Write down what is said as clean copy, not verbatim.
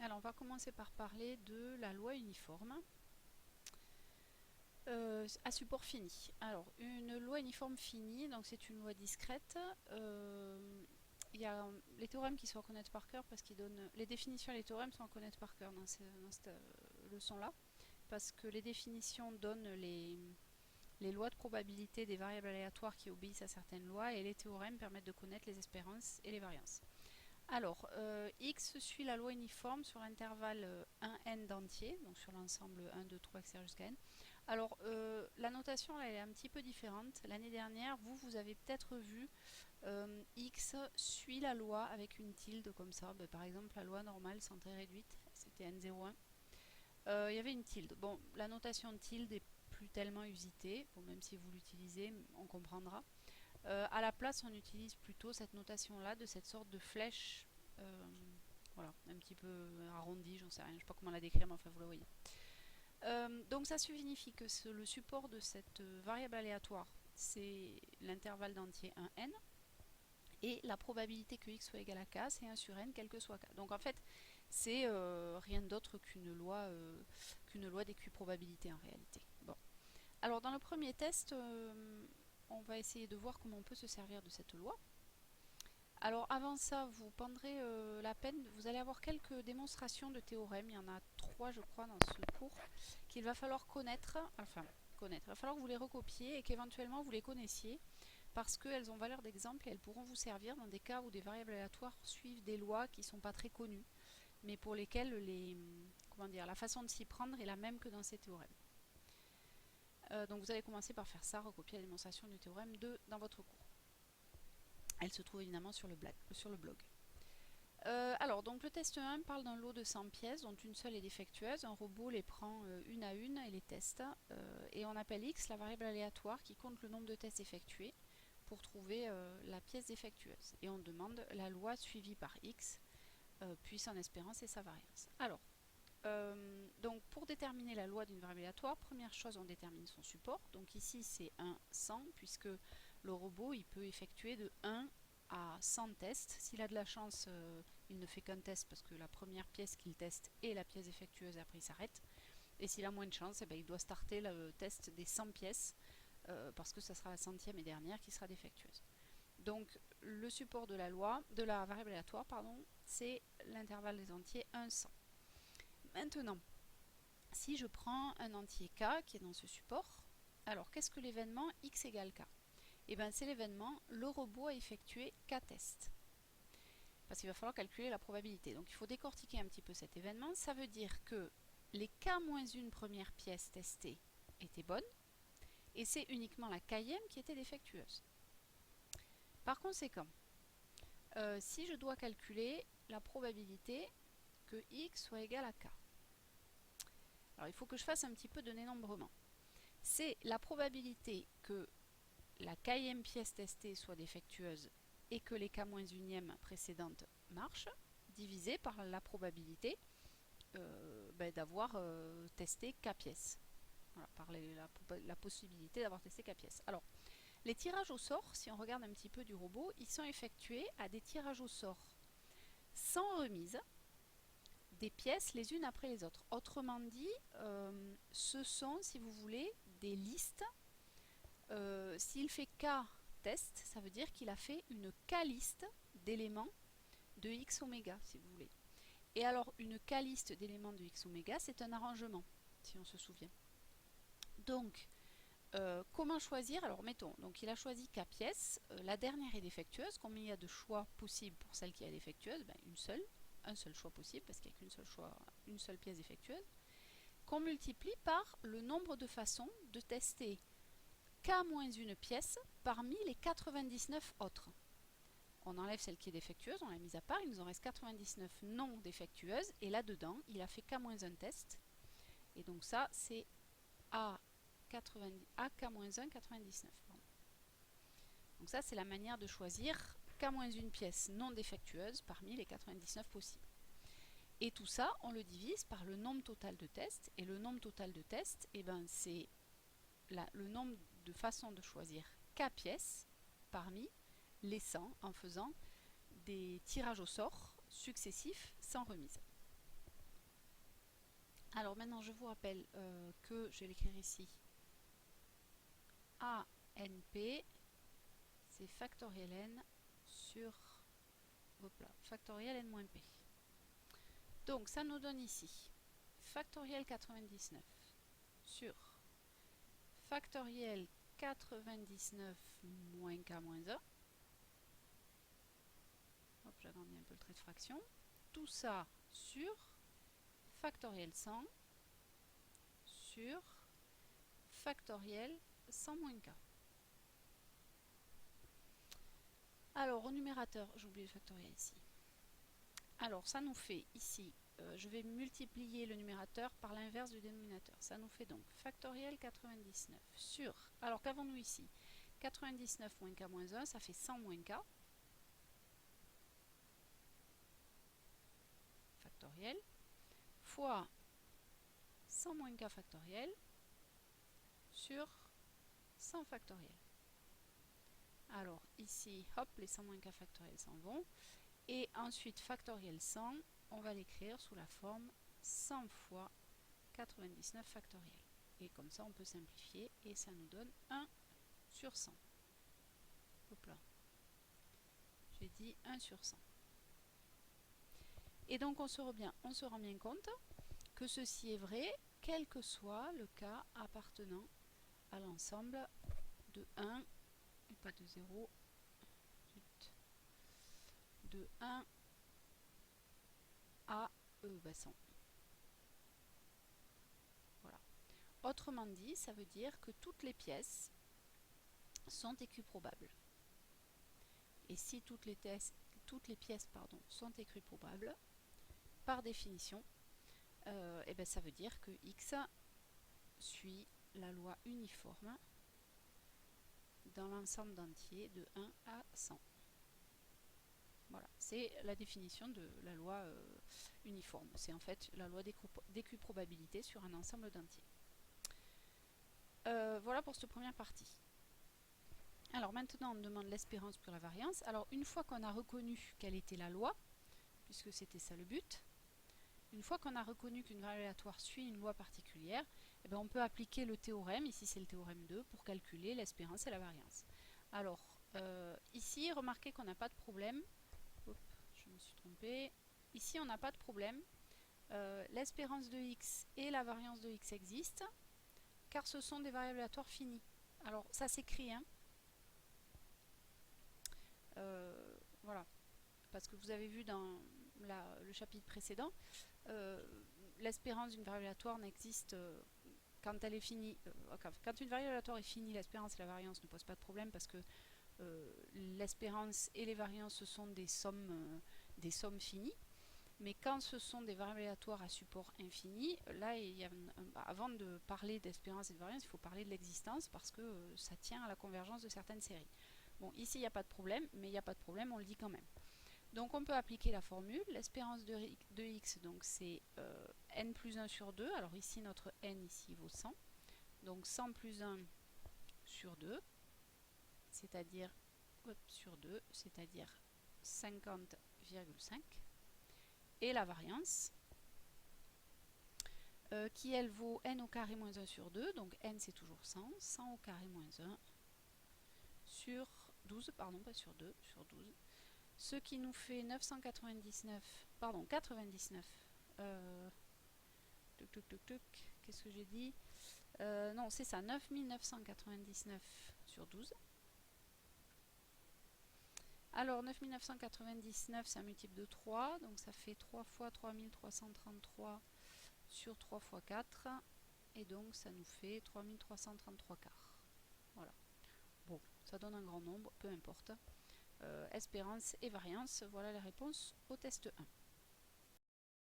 Alors, on va commencer par parler de la loi uniforme à support fini. Alors, une loi uniforme finie, donc c'est une loi discrète. Il y a les théorèmes qui sont à connaître par cœur parce qu'ils donnent les définitions et les théorèmes sont à connaître par cœur dans cette leçon-là, parce que les définitions donnent les lois de probabilité des variables aléatoires qui obéissent à certaines lois, et les théorèmes permettent de connaître les espérances et les variances. Alors, x suit la loi uniforme sur l'intervalle 1n d'entier, donc sur l'ensemble 1, 2, 3, etc. jusqu'à n. Alors, la notation là, elle est un petit peu différente. L'année dernière, vous avez peut-être vu x suit la loi avec une tilde comme ça. Ben, par exemple, la loi normale centrée réduite, c'était n01. Il y avait une tilde. Bon, la notation de tilde est plus tellement usitée. Bon, même si vous l'utilisez, on comprendra. À la place, on utilise plutôt cette notation-là de cette sorte de flèche, voilà, un petit peu arrondie, j'en sais rien, je ne sais pas comment la décrire, mais enfin vous la voyez. Donc ça signifie que le support de cette variable aléatoire, c'est l'intervalle d'entier 1n, et la probabilité que x soit égal à k, c'est 1 sur n, quel que soit k. Donc en fait, c'est rien d'autre qu'une loi d'équiprobabilité en réalité. Bon. Alors dans le premier test, on va essayer de voir comment on peut se servir de cette loi. Alors avant ça, vous prendrez la peine, vous allez avoir quelques démonstrations de théorèmes, il y en a 3 je crois dans ce cours, qu'il va falloir connaître, il va falloir que vous les recopiez et qu'éventuellement vous les connaissiez, parce qu'elles ont valeur d'exemple et elles pourront vous servir dans des cas où des variables aléatoires suivent des lois qui ne sont pas très connues, mais pour lesquelles la façon de s'y prendre est la même que dans ces théorèmes. Donc vous allez commencer par faire ça, recopier la démonstration du théorème 2 dans votre cours. Elle se trouve évidemment sur le blog. Alors, donc le test 1 parle d'un lot de 100 pièces dont une seule est défectueuse. Un robot les prend une à une et les teste. Et on appelle x la variable aléatoire qui compte le nombre de tests effectués pour trouver la pièce défectueuse. Et on demande la loi suivie par x, puis son espérance et sa variance. Alors, donc pour déterminer la loi d'une variable aléatoire, première chose, on détermine son support. Donc ici c'est 1, 100, puisque le robot il peut effectuer de 1 à 100 tests. S'il a de la chance, il ne fait qu'un test parce que la première pièce qu'il teste est la pièce défectueuse et après il s'arrête. Et s'il a moins de chance, eh ben, il doit starter le test des 100 pièces parce que ça sera la centième et dernière qui sera défectueuse. Donc le support de la variable aléatoire, c'est l'intervalle des entiers 1, 100. Maintenant, si je prends un entier k qui est dans ce support, alors qu'est-ce que l'événement x égale k? Eh bien c'est l'événement le robot a effectué k tests. Parce qu'il va falloir calculer la probabilité. Donc il faut décortiquer un petit peu cet événement. Ça veut dire que les k-1 premières pièces testées étaient bonnes, et c'est uniquement la kème qui était défectueuse. Par conséquent, si je dois calculer la probabilité que x soit égal à k, alors il faut que je fasse un petit peu de dénombrement. C'est la probabilité que la kème pièce testée soit défectueuse et que les k-1 précédentes marchent, divisé par la probabilité d'avoir testé k pièces. Voilà, par la possibilité d'avoir testé k pièces. Alors, les tirages au sort, si on regarde un petit peu du robot, ils sont effectués à des tirages au sort sans remise, des pièces les unes après les autres. Autrement dit, ce sont, si vous voulez, des listes. S'il fait k test, ça veut dire qu'il a fait une k-liste d'éléments de x oméga, si vous voulez. Et alors, une k-liste d'éléments de x oméga, c'est un arrangement, si on se souvient. Donc, comment choisir? Alors, mettons, donc il a choisi k pièces, la dernière est défectueuse. Combien il y a de choix possibles pour celle qui est défectueuse? Un seul choix possible, parce qu'il n'y a une seule pièce défectueuse, qu'on multiplie par le nombre de façons de tester k-1 pièce parmi les 99 autres. On enlève celle qui est défectueuse, on l'a mise à part, il nous en reste 99 non défectueuses, et là-dedans, il a fait k-1 test. Et donc ça, c'est AK-1 99. Donc ça, c'est la manière de choisir k-1 pièce non défectueuse parmi les 99 possibles. Et tout ça, on le divise par le nombre total de tests. Et le nombre total de tests, c'est le nombre de façons de choisir k pièces parmi les 100 en faisant des tirages au sort successifs sans remise. Alors maintenant, je vous rappelle que je vais l'écrire ici. ANP, c'est factoriel n sur factoriel n-p. Donc ça nous donne ici factoriel 99 sur factoriel 99 moins k moins 1. Hop, j'agrandis un peu le trait de fraction. Tout ça sur factoriel 100 sur factoriel 100 moins k. Alors au numérateur, j'ai oublié le factoriel ici. Alors ça nous fait ici, je vais multiplier le numérateur par l'inverse du dénominateur. Ça nous fait donc factoriel 99 sur, alors qu'avons-nous ici? 99 moins k moins 1, ça fait 100 moins k. Factoriel. Fois 100 moins k factoriel sur 100 factoriel. Alors ici, hop, les 100 moins k factoriel s'en vont. Et ensuite, factoriel 100, on va l'écrire sous la forme 100 fois 99 factoriel. Et comme ça, on peut simplifier et ça nous donne 1 sur 100. Hop là. J'ai dit 1 sur 100. Et donc, on se rend bien compte que ceci est vrai, quel que soit le cas appartenant à l'ensemble de 1, et pas de 0, de 1 à 100. Voilà. Autrement dit, ça veut dire que toutes les pièces sont équiprobables. Et si toutes les pièces sont équiprobables, par définition, et ben ça veut dire que x suit la loi uniforme dans l'ensemble d'entiers de 1 à 100. Voilà, c'est la définition de la loi uniforme. C'est en fait la loi d'équiprobabilité sur un ensemble d'entiers. Voilà pour cette première partie. Alors maintenant, on demande l'espérance pour la variance. Alors une fois qu'on a reconnu quelle était la loi, puisque c'était ça le but, une fois qu'on a reconnu qu'une variable aléatoire suit une loi particulière, eh bien on peut appliquer le théorème, ici c'est le théorème 2, pour calculer l'espérance et la variance. Alors ici, remarquez qu'on n'a pas de problème. Hop, je me suis trompée. Ici, on n'a pas de problème. L'espérance de x et la variance de x existent, car ce sont des variables aléatoires finies. Alors ça s'écrit, hein. Voilà, parce que vous avez vu dans le chapitre précédent, l'espérance d'une variable aléatoire n'existe quand elle est finie. Quand une variable aléatoire est finie, l'espérance et la variance ne posent pas de problème parce que l'espérance et les variances ce sont des sommes finies. Mais quand ce sont des variables aléatoires à support infini, là, avant de parler d'espérance et de variance, il faut parler de l'existence parce que ça tient à la convergence de certaines séries. Bon, ici, il n'y a pas de problème, mais il n'y a pas de problème, on le dit quand même. Donc, on peut appliquer la formule. L'espérance de x, donc c'est n plus 1 sur 2. Alors ici, notre n ici vaut 100. Donc, 100 plus 1 sur 2, c'est-à-dire sur 2, c'est-à-dire 50,5. Et la variance, qui elle vaut n au carré moins 1 sur 2, donc n c'est toujours 100, 100 au carré moins 1 sur 12, pardon, pas sur 2, sur 12, ce qui nous fait 99, qu'est-ce que j'ai dit, non c'est ça, 9999 sur 12. Alors 9999 c'est un multiple de 3, donc ça fait 3 fois 3333 sur 3 fois 4, et donc ça nous fait 3333 quarts. Voilà. Bon, ça donne un grand nombre, peu importe. Espérance et variance, voilà les réponses au test 1.